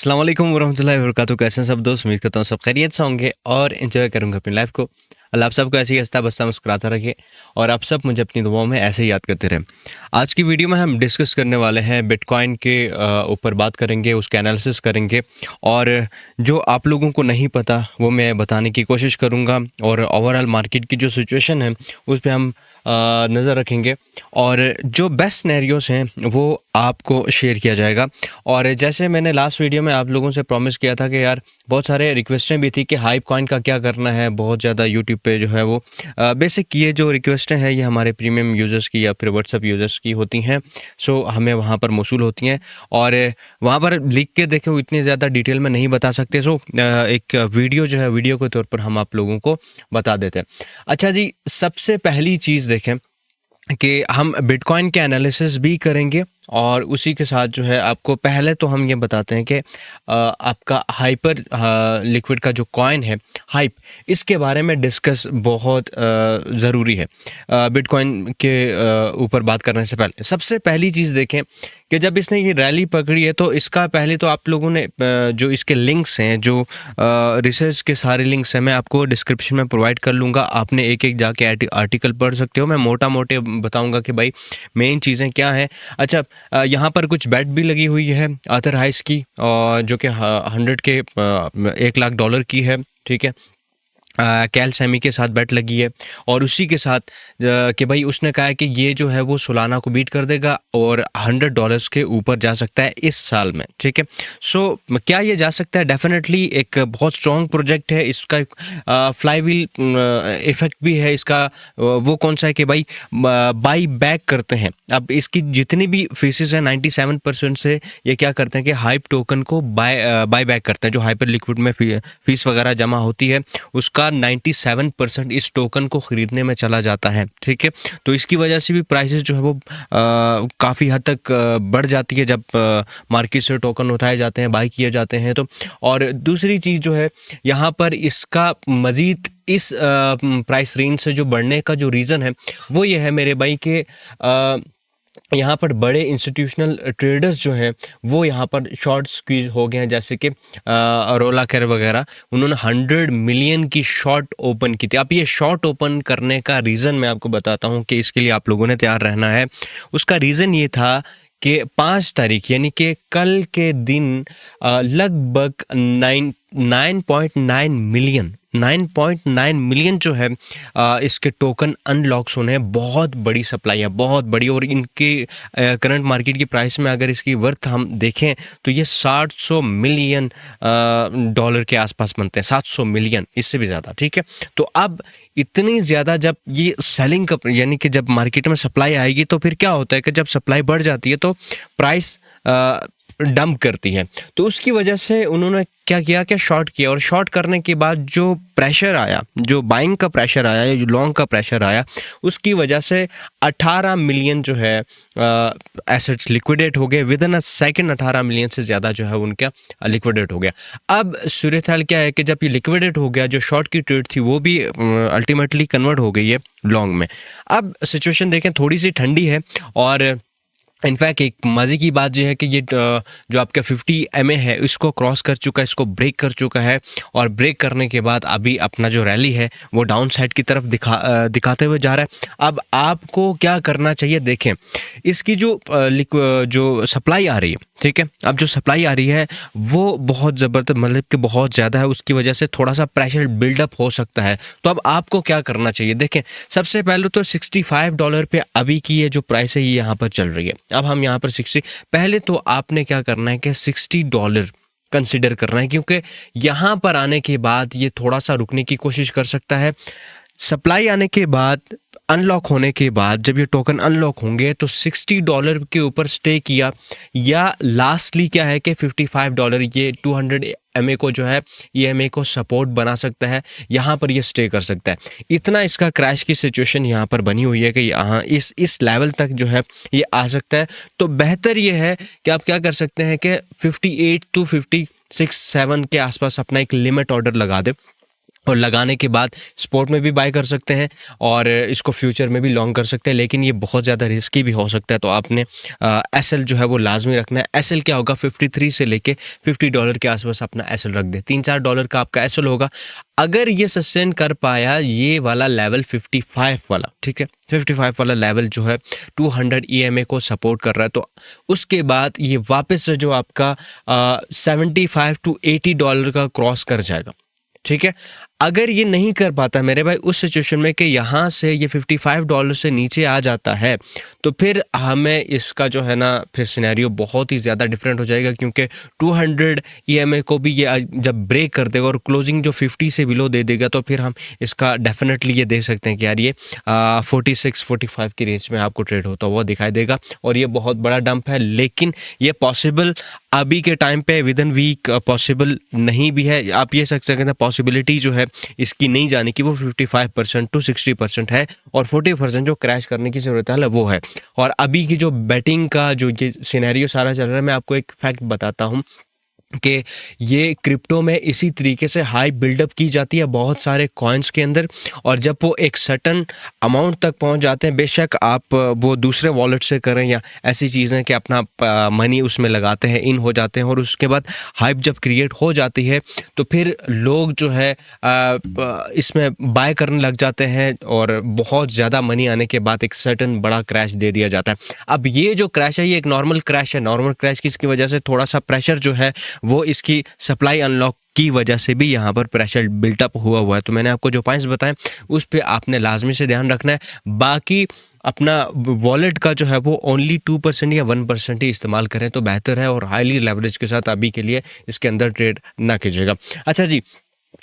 अस्सलाम वालेकुम वरहमतुल्लाहि वबरकातुहू। कैसे हैं सब दोस्त? उम्मीद करता हूँ सब खैरियत से होंगे और एंजॉय करूँगा अपनी लाइफ को। अल्लाह आप सबको ऐसे ही हंसता बसता मुस्कुराता रखे और आप सब मुझे अपनी दुआओं में ऐसे ही याद करते रहें। आज की वीडियो में हम डिस्कस करने वाले हैं बिटकॉइन के ऊपर बात करेंगे, उसके एनालिसिस करेंगे और जो आप लोगों को नहीं पता वो मैं बताने की कोशिश करूँगा और ओवरऑल मार्केट की जो सिचुएशन है उस पर हम नज़र रखेंगे और जो बेस्ट सिनेरियोस हैं वो आपको शेयर किया जाएगा। और जैसे मैंने लास्ट वीडियो में आप लोगों से प्रॉमिस किया था कि यार बहुत सारे रिक्वेस्टें भी थी कि हाइप कॉइन का क्या करना है, बहुत ज़्यादा यूट्यूब पे जो है वो बेसिक ये जो रिक्वेस्टें हैं ये हमारे प्रीमियम यूज़र्स की या फिर व्हाट्सएप यूज़र्स की होती हैं। सो हमें वहाँ पर मौसूल होती हैं और वहाँ पर लिख के देखे इतनी ज़्यादा डिटेल में नहीं बता सकते। सो एक वीडियो जो है वीडियो के तौर पर हम आप लोगों को बता देते हैं। अच्छा जी, सबसे पहली चीज़ देखें कि हम बिटकॉइन के एनालिसिस भी करेंगे और उसी के साथ जो है आपको पहले तो हम ये बताते हैं कि आपका हाइपर लिक्विड का जो कॉइन है हाइप, इसके बारे में डिस्कस बहुत ज़रूरी है। बिटकॉइन के ऊपर बात करने से पहले सबसे पहली चीज़ देखें कि जब इसने ये रैली पकड़ी है तो इसका पहले तो आप लोगों ने जो इसके लिंक्स हैं, जो रिसर्च के सारे लिंक्स हैं, मैं आपको डिस्क्रिप्शन में प्रोवाइड कर लूँगा। आपने एक एक जाके आर्टिकल पढ़ सकते हो। मैं मोटा मोटे बताऊँगा कि भाई मेन चीज़ें क्या हैं। अच्छा, यहाँ पर कुछ बेट भी लगी हुई है आर्थर हाइस की और जो कि 100 के $1,00,000 की है, ठीक है। कैल सैमी के साथ बेट लगी है और उसी के साथ कि भाई उसने कहा है कि ये जो है वो सोलाना को बीट कर देगा और $100 के ऊपर जा सकता है इस साल में, ठीक है। सो क्या ये जा सकता है? डेफिनेटली एक बहुत स्ट्रॉन्ग प्रोजेक्ट है। इसका फ्लाईव्हील इफेक्ट भी है। इसका वो कौन सा है कि भाई बाई बैक करते हैं। अब इसकी जितनी भी फीसेस हैं 97% से ये क्या करते हैं कि हाइप टोकन को बाय बैक करते हैं। जो हाइपर लिक्विड में फीस वगैरह जमा होती है उसका 97% इस टोकन को ख़रीदने में चला जाता है, ठीक है। तो इसकी वजह से भी प्राइसेस जो है वो काफ़ी हद तक बढ़ जाती है जब मार्केट से टोकन उठाए जाते हैं, बाई किए जाते हैं तो। और दूसरी चीज़ जो है यहाँ पर इसका मज़ीद इस प्राइस रेंज से जो बढ़ने का जो रीज़न है वो ये है मेरे भाई के यहाँ पर बड़े इंस्टीट्यूशनल ट्रेडर्स जो हैं वो यहाँ पर शॉर्ट स्क्वीज हो गए हैं। जैसे कि अरोला केयर वगैरह, उन्होंने 100 मिलियन की शॉर्ट ओपन की थी। अब ये शॉर्ट ओपन करने का रीज़न मैं आपको बताता हूँ कि इसके लिए आप लोगों ने तैयार रहना है। उसका रीज़न ये था कि 5 तारीख यानी कि कल के दिन लगभग 9.9 मिलियन जो है इसके टोकन अनलॉक्स होने हैं। बहुत बड़ी सप्लाई है, बहुत बड़ी। और इनके करंट मार्केट की प्राइस में अगर इसकी वर्थ हम देखें तो ये 700 मिलियन डॉलर के आसपास बनते हैं। 700 मिलियन, इससे भी ज़्यादा, ठीक है। तो अब इतनी ज़्यादा जब ये सेलिंग का यानी कि जब मार्केट में सप्लाई आएगी तो फिर क्या होता है कि जब सप्लाई बढ़ जाती है तो प्राइस डंप करती है। तो उसकी वजह से उन्होंने क्या किया कि शॉर्ट किया और शॉर्ट करने के बाद जो प्रेशर आया, जो बाइंग का प्रेशर आया या जो लॉन्ग का प्रेशर आया, उसकी वजह से 18 मिलियन जो है एसेट्स लिक्विडेट हो गए with in a second. 18 million से ज़्यादा जो है उनका लिक्विडेट हो गया। अब सूरत हाल क्या है कि जब ये लिक्विडेट हो गया, जो शॉर्ट की ट्रेड थी वो भी अल्टीमेटली कन्वर्ट हो गई है लॉन्ग में। अब सिचुएशन देखें थोड़ी सी ठंडी है और इनफैक्ट एक मज़े की बात यह है कि ये जो आपका 50 MA है इसको क्रॉस कर चुका है, इसको ब्रेक कर चुका है और ब्रेक करने के बाद अभी अपना जो रैली है वो डाउन साइड की तरफ दिखाते हुए जा रहा है। अब आपको क्या करना चाहिए? देखें इसकी जो सप्लाई आ रही है, ठीक है। अब जो सप्लाई आ रही है वो बहुत ज़बरदस्त, मतलब कि बहुत ज़्यादा है। उसकी वजह से थोड़ा सा प्रेशर बिल्डअप हो सकता है। तो अब आपको क्या करना चाहिए? देखें सबसे पहले तो $65 पे अभी की ये जो प्राइस है ये यहाँ पर चल रही है। अब हम यहाँ पर 60, पहले तो आपने क्या करना है कि $60 कंसिडर करना है, क्योंकि यहाँ पर आने के बाद ये थोड़ा सा रुकने की कोशिश कर सकता है। सप्लाई आने के बाद, अनलॉक होने के बाद, जब ये टोकन अनलॉक होंगे तो $60 के ऊपर स्टे किया या लास्टली क्या है कि $55 ये 200 MA को जो है ये MA को सपोर्ट बना सकता है, यहाँ पर ये स्टे कर सकता है। इतना इसका क्रैश की सिचुएशन यहाँ पर बनी हुई है कि यहाँ इस लेवल तक जो है ये आ सकता है। तो बेहतर ये है कि आप क्या कर सकते हैं कि 58 to 56-7 के आसपास अपना एक लिमिट ऑर्डर लगा दें और लगाने के बाद स्पोर्ट में भी बाय कर सकते हैं और इसको फ्यूचर में भी लॉन्ग कर सकते हैं, लेकिन ये बहुत ज़्यादा रिस्की भी हो सकता है। तो आपने एसएल जो है वो लाजमी रखना है। एसएल क्या होगा, 53 से लेके $50 के आसपास अपना एसएल रख दे। $3-4 का आपका एसएल होगा। अगर ये सस्टेन कर पाया ये वाला लेवल 55 वाला, ठीक है, 55 वाला लेवल जो है 200 EMA को सपोर्ट कर रहा है, तो उसके बाद ये वापस से जो आपका $75 to $80 का क्रॉस कर जाएगा, ठीक है। अगर ये नहीं कर पाता मेरे भाई उस सिचुएशन में कि यहाँ से ये $55 से नीचे आ जाता है, तो फिर हमें इसका जो है ना फिर सिनेरियो बहुत ही ज़्यादा डिफरेंट हो जाएगा, क्योंकि 200 EMA को भी ये जब ब्रेक कर देगा और क्लोजिंग जो 50 से बिलो दे देगा, तो फिर हम इसका डेफिनेटली ये देख सकते हैं कि यार ये 46-45 की रेंज में आपको ट्रेड होता हुआ दिखाई देगा और ये बहुत बड़ा डंप है। लेकिन ये पॉसिबल अभी के टाइम पे विद इन वीक पॉसिबल नहीं भी है। आप ये सकते हैं पॉसिबिलिटी जो है इसकी नहीं जाने की वो 55% to 60% है और 40% जो क्रैश करने की ज़रूरत है वो है। और अभी की जो बैटिंग का जो ये सिनेरियो सारा चल रहा है, मैं आपको एक फैक्ट बताता हूँ कि ये क्रिप्टो में इसी तरीके से हाई बिल्डअप की जाती है बहुत सारे कॉइन्स के अंदर, और जब वो एक सर्टन अमाउंट तक पहुंच जाते हैं, बेशक आप वो दूसरे वॉलेट से करें या ऐसी चीज़ें कि अपना मनी उसमें लगाते हैं, इन हो जाते हैं, और उसके बाद हाइप जब क्रिएट हो जाती है तो फिर लोग जो है इसमें बाय करने लग जाते हैं और बहुत ज़्यादा मनी आने के बाद एक सर्टन बड़ा क्रैश दे दिया जाता है। अब ये जो क्रैश है ये एक नॉर्मल क्रैश है। नॉर्मल क्रैश की इसकी वजह से थोड़ा सा प्रेशर जो है वो इसकी सप्लाई अनलॉक की वजह से भी यहाँ पर प्रेशर बिल्टअप हुआ है। तो मैंने आपको जो पॉइंट्स बताएं उस पे आपने लाजमी से ध्यान रखना है। बाकी अपना वॉलेट का जो है वो ओनली 2% या 1% ही इस्तेमाल करें तो बेहतर है, और हाईली लेवरेज के साथ अभी के लिए इसके अंदर ट्रेड ना कीजिएगा। अच्छा जी,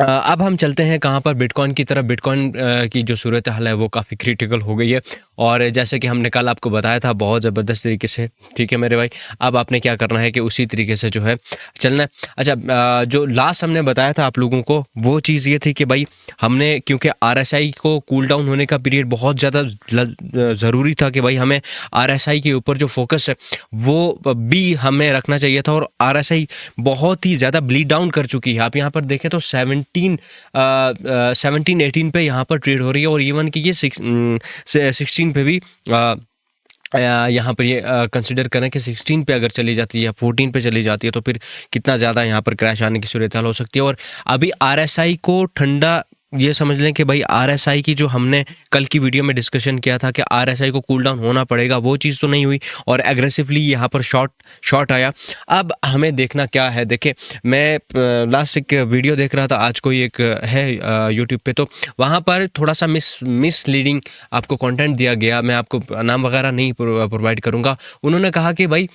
अब हम चलते हैं कहाँ पर, बिटकॉइन की तरफ। बिटकॉइन की जो सूरत हाल है वो काफ़ी क्रिटिकल हो गई है, और जैसे कि हमने कल आपको बताया था बहुत ज़बरदस्त तरीके से, ठीक है मेरे भाई। अब आपने क्या करना है कि उसी तरीके से जो है चलना है। अच्छा, जो लास्ट हमने बताया था आप लोगों को वो चीज़ ये थी कि भाई हमने, क्योंकि RSI को कूल डाउन होने का पीरियड बहुत ज़्यादा ज़रूरी था कि भाई हमें RSI के ऊपर जो फोकस है वो भी हमें रखना चाहिए था, और RSI बहुत ही ज़्यादा ब्लीड डाउन कर चुकी है। आप यहाँ पर देखें तो 17-18 पे यहाँ पर ट्रेड हो रही है, और इवन कि ये 16 पे भी यहाँ पर ये कंसिडर करें कि 16 पे अगर चली जाती है या 14 पे चली जाती है तो फिर कितना ज़्यादा यहाँ पर क्रैश आने की सूरत हाल हो सकती है। और अभी RSI को ठंडा ये समझ लें कि भाई RSI की जो हमने कल की वीडियो में डिस्कशन किया था कि RSI को कूल डाउन होना पड़ेगा, वो चीज़ तो नहीं हुई और एग्रेसिवली यहाँ पर शॉर्ट आया। अब हमें देखना क्या है, देखें मैं लास्ट एक वीडियो देख रहा था, आज कोई एक है यूट्यूब पे, तो वहाँ पर थोड़ा सा मिसलीडिंग आपको कंटेंट दिया गया। मैं आपको नाम वगैरह नहीं प्रोवाइड करूँगा। उन्होंने कहा कि भाई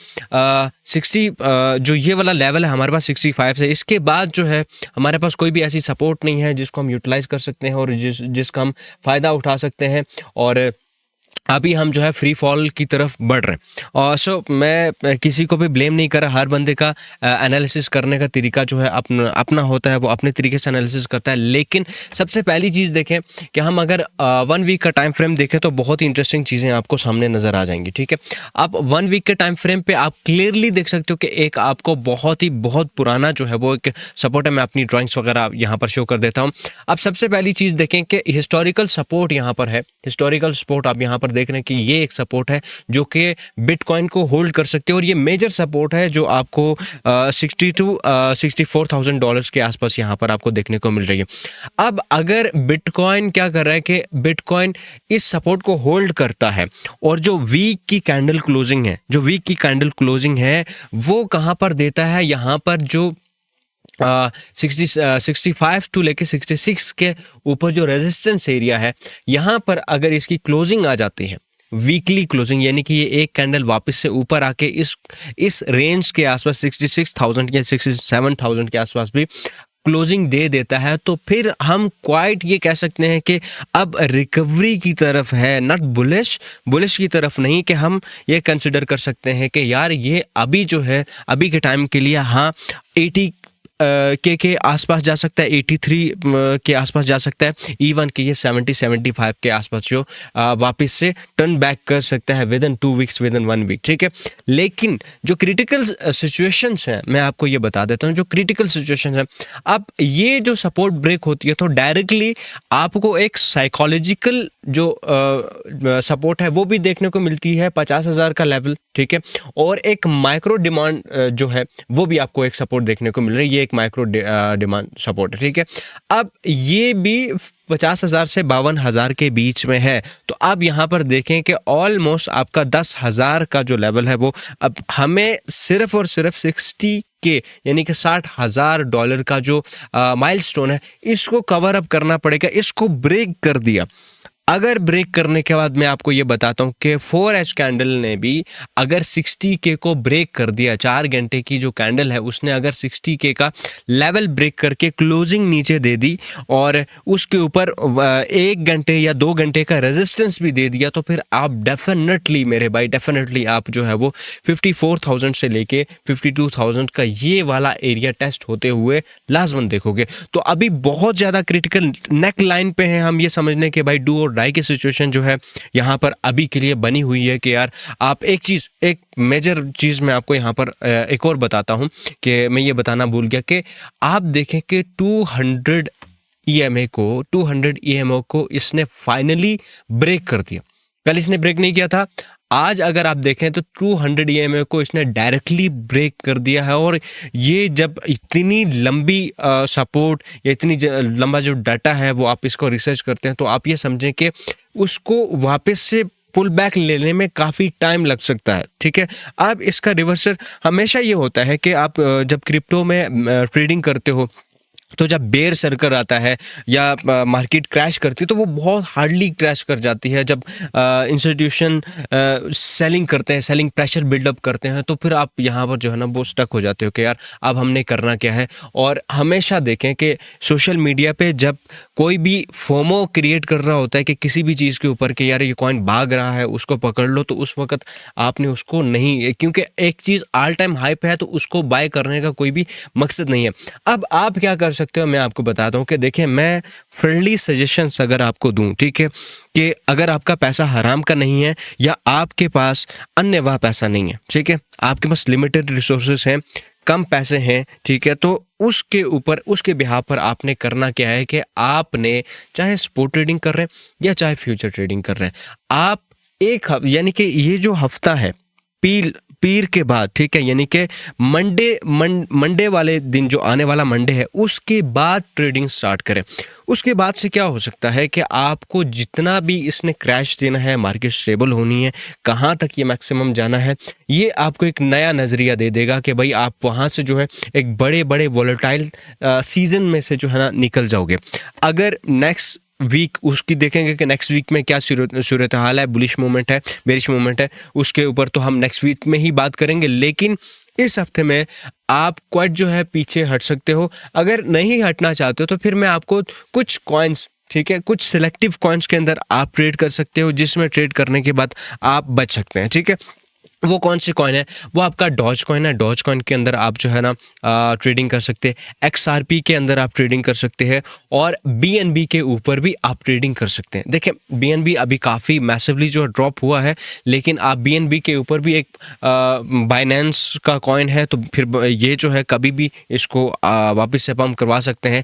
60 जो ये वाला लेवल है हमारे पास 65 से, इसके बाद जो है हमारे पास कोई भी ऐसी सपोर्ट नहीं है जिसको हम यूटिलाइज कर सकते हैं और जिसका हम फ़ायदा उठा सकते हैं, और अभी हम जो है फ्री फॉल की तरफ बढ़ रहे हैं। और मैं किसी को भी ब्लेम नहीं कर रहा, हर बंदे का एनालिसिस करने का तरीका जो है अपना होता है, वो अपने तरीके से एनालिसिस करता है। लेकिन सबसे पहली चीज़ देखें कि हम अगर 1 वीक का टाइम फ्रेम देखें तो बहुत ही इंटरेस्टिंग चीज़ें आपको सामने नज़र आ जाएंगी, ठीक है। आप 1 वीक के टाइम फ्रेम पे आप क्लियरली देख सकते हो कि एक आपको बहुत पुराना जो है वो एक सपोर्ट है। मैं अपनी ड्राइंग्स वगैरह यहाँ पर शो कर देता हूँ। अब सबसे पहली चीज़ देखें कि हिस्टोरिकल सपोर्ट यहाँ पर है। हिस्टोरिकल सपोर्ट आप यहाँ पर देख रहे हैं कि ये एक सपोर्ट है जो कि बिटकॉइन को होल्ड कर सकते हैं, और ये मेजर सपोर्ट है जो आपको 60 to 64,000 डॉलर्स के आसपास यहाँ पर आपको देखने को मिल रही है। अब अगर बिटकॉइन क्या कर रहा है कि बिटकॉइन इस सपोर्ट को होल्ड करता है, और जो वीक की कैंडल क्लोजिंग है वो कहाँ पर देता है, यहाँ पर जो 65 टू लेके 66 के ऊपर जो रेजिस्टेंस एरिया है, यहाँ पर अगर इसकी क्लोजिंग आ जाती है, वीकली क्लोजिंग, यानी कि ये एक कैंडल वापस से ऊपर आके इस रेंज के आसपास 66,000 या 67,000 के आसपास भी क्लोजिंग दे देता है, तो फिर हम क्वाइट ये कह सकते हैं कि अब रिकवरी की तरफ है, नॉट बुलिश की तरफ नहीं, कि हम ये कंसिडर कर सकते हैं कि यार ये अभी जो है अभी के टाइम के लिए हाँ के आसपास जा सकता है, 83 के आसपास जा सकता है, इवन कि ये 70-75 के आसपास जो वापस से टर्न बैक कर सकता है within 2 weeks, within 1 week, ठीक है। लेकिन जो क्रिटिकल सिचुएशंस हैं, मैं आपको ये बता देता हूँ, जो क्रिटिकल सिचुएशंस हैं, अब ये जो सपोर्ट ब्रेक होती है तो डायरेक्टली आपको एक साइकोलॉजिकल जो सपोर्ट है वो भी देखने को मिलती है, 50,000 का लेवल, ठीक है। और एक माइक्रो डिमांड जो है वो भी आपको एक सपोर्ट देखने को मिल रही है, ये एक माइक्रो डिमांड सपोर्ट है, ठीक है। अब ये भी 50,000 से 52,000 के बीच में है, तो आप यहाँ पर देखें कि ऑलमोस्ट आपका 10,000 का जो लेवल है वो अब हमें सिर्फ और सिर्फ 60 के यानी कि $60,000 का जो माइलस्टोन है इसको कवर अप करना पड़ेगा। इसको ब्रेक कर दिया, अगर ब्रेक करने के बाद मैं आपको ये बताता हूँ कि 4H कैंडल ने भी अगर 60K को ब्रेक कर दिया, 4 घंटे की जो कैंडल है उसने अगर 60K का लेवल ब्रेक करके क्लोजिंग नीचे दे दी और उसके ऊपर 1 घंटे या 2 घंटे का रेजिस्टेंस भी दे दिया, तो फिर आप डेफिनेटली मेरे भाई, डेफिनेटली आप जो है वो 54,000 से लेके 52,000 का ये वाला एरिया टेस्ट होते हुए लाजमन देखोगे। तो अभी बहुत ज़्यादा क्रिटिकल नेक लाइन पे हैं हम, ये समझने के भाई डू और डाई की सिचुएशन जो है यहाँ पर अभी के लिए बनी हुई है कि यार आप एक मेजर चीज़ मैं आपको यहाँ पर एक और बताता हूँ कि मैं ये बताना भूल गया कि आप देखें कि 200 EMA को इसने फाइनली ब्रेक कर दिया। कल इसने ब्रेक नहीं किया था, आज अगर आप देखें तो 200 EMA को इसने डायरेक्टली ब्रेक कर दिया है। और ये जब इतनी लंबी सपोर्ट या इतनी लंबा जो डाटा है वो आप इसको रिसर्च करते हैं, तो आप ये समझें कि उसको वापस से पुल बैक लेने में काफ़ी टाइम लग सकता है, ठीक है। अब इसका रिवर्सल हमेशा ये होता है कि आप जब क्रिप्टो में ट्रेडिंग करते हो तो जब बेयर सर्कल आता है या मार्केट क्रैश करती है तो वो बहुत हार्डली क्रैश कर जाती है। जब इंस्टीट्यूशन सेलिंग करते हैं, सेलिंग प्रेशर बिल्डअप करते हैं, तो फिर आप यहाँ पर जो है ना वो स्टक हो जाते हो कि यार अब हमने करना क्या है। और हमेशा देखें कि सोशल मीडिया पे जब कोई भी फोमो क्रिएट कर रहा होता है कि किसी भी चीज़ के ऊपर कि यार ये कॉइन भाग रहा है उसको पकड़ लो, तो उस वक्त आपने उसको नहीं, क्योंकि एक चीज़ ऑल टाइम हाई पे है तो उसको बाय करने का कोई भी मकसद नहीं है। अब आप क्या कर सकते हो, मैं आपको बताता हूँ कि देखिए मैं फ्रेंडली सजेशंस अगर आपको दूं, ठीक है, कि अगर आपका पैसा हराम का नहीं है या आपके पास अन्य वाह पैसा नहीं है, ठीक है, आपके पास लिमिटेड रिसोर्सेज हैं, कम पैसे हैं, ठीक है, तो उसके ऊपर उसके बिहाफ पर आपने करना क्या है कि आपने चाहे स्पॉट ट्रेडिंग कर रहे हैं या चाहे फ्यूचर ट्रेडिंग कर रहे हैं, आप यानी कि ये जो हफ्ता है पीर के बाद, ठीक है, यानी कि मंडे वाले दिन जो आने वाला मंडे है उसके बाद ट्रेडिंग स्टार्ट करें। उसके बाद से क्या हो सकता है कि आपको जितना भी इसने क्रैश देना है, मार्केट स्टेबल होनी है, कहाँ तक ये मैक्सिमम जाना है, ये आपको एक नया नज़रिया दे देगा कि भाई आप वहाँ से जो है एक बड़े बड़े वोलेटाइल सीजन में से जो है ना निकल जाओगे। अगर नेक्स्ट वीक उसकी देखेंगे कि नेक्स्ट वीक में क्या सूरत हाल है, बुलिश मोमेंट है, बेरिश मोमेंट है, उसके ऊपर तो हम नेक्स्ट वीक में ही बात करेंगे। लेकिन इस हफ्ते में आप क्वाइट जो है पीछे हट सकते हो। अगर नहीं हटना चाहते हो तो फिर मैं आपको कुछ कॉइन्स, ठीक है, कुछ सिलेक्टिव कॉइन्स के अंदर आप ट्रेड कर सकते हो जिसमें ट्रेड करने के बाद आप बच सकते हैं, ठीक है। वो कौन सी कॉइन है, वो आपका डॉज कॉइन है। डॉज कॉइन के अंदर आप जो है ना ट्रेडिंग कर सकते हैं, XRP के अंदर आप ट्रेडिंग कर सकते हैं और BNB के ऊपर भी आप ट्रेडिंग कर सकते हैं। देखिए BNB अभी काफ़ी मैसिवली जो ड्रॉप हुआ है, लेकिन आप BNB के ऊपर भी एक बाइनेंस का कॉइन है, तो फिर ये जो है कभी भी इसको वापस से पंप करवा सकते हैं।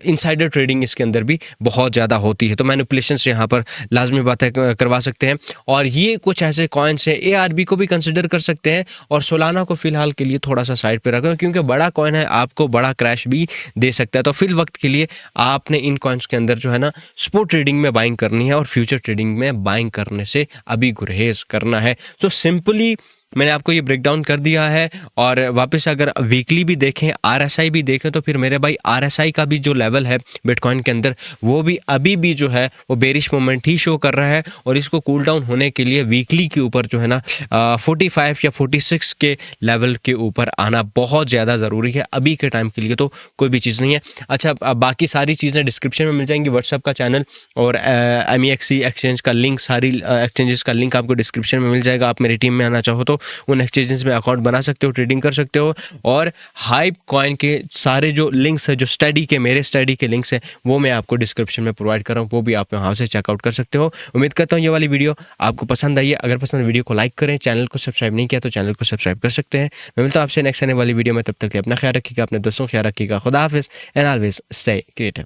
इनसाइडर ट्रेडिंग इसके अंदर भी बहुत ज़्यादा होती है, तो मैनिपुलेशंस यहाँ पर लाजमी बातें करवा सकते हैं। और ये कुछ ऐसे कॉइन्स हैं, ARB को भी कंसिडर कर सकते हैं और सोलाना को फिलहाल के लिए थोड़ा सा साइड पे रखें, क्योंकि बड़ा कॉइन है, आपको बड़ा क्रैश भी दे सकता है। तो फिल वक्त के लिए आपने इन कॉइन्स के अंदर जो है ना स्पॉट ट्रेडिंग में बाइंग करनी है और फ्यूचर ट्रेडिंग में बाइंग करने से अभी गुरेज करना है। तो सिंपली मैंने आपको ये ब्रेक डाउन कर दिया है। और वापस अगर वीकली भी देखें, RSI भी देखें, तो फिर मेरे भाई RSI का भी जो लेवल है बिटकॉइन के अंदर वो भी अभी भी जो है वो बेरिश मोमेंट ही शो कर रहा है। और इसको कूल डाउन होने के लिए वीकली के ऊपर जो है ना 45 या 46 के लेवल के ऊपर आना बहुत ज़्यादा ज़रूरी है। अभी के टाइम के लिए तो कोई भी चीज़ नहीं है। अच्छा, बाकी सारी चीज़ें डिस्क्रिप्शन में मिल जाएंगी, व्हाट्सएप का चैनल और MEXC एक्सचेंज का लिंक, सारी एक्सचेंजेस का लिंक आपको डिस्क्रिप्शन में मिल जाएगा। आप मेरी टीम में आना चाहो तो उन एक्सचेंजेस में अकाउंट बना सकते हो, ट्रेडिंग कर सकते हो। और हाइप कॉइन के सारे जो लिंक्स है, जो स्टडी के मेरे स्टडी के लिंक्स है, वो मैं आपको डिस्क्रिप्शन में प्रोवाइड कर रहा हूँ, वो भी आप वहाँ से चेकआउट कर सकते हो। उम्मीद करता हूँ ये वाली वीडियो आपको पसंद आई है। अगर पसंद वीडियो को लाइक करें, चैनल को सब्सक्राइब नहीं किया तो चैनल को सब्सक्राइब कर सकते हैं। मैं मिलता हूँ आपसे नेक्स्ट आने वाली वीडियो में, तब तक के लिए अपना ख्याल रखिएगा, अपने दोस्तों का ख्याल रखिएगा। खुदा हाफिज़ एंड ऑलवेज स्टे क्रिएटिव।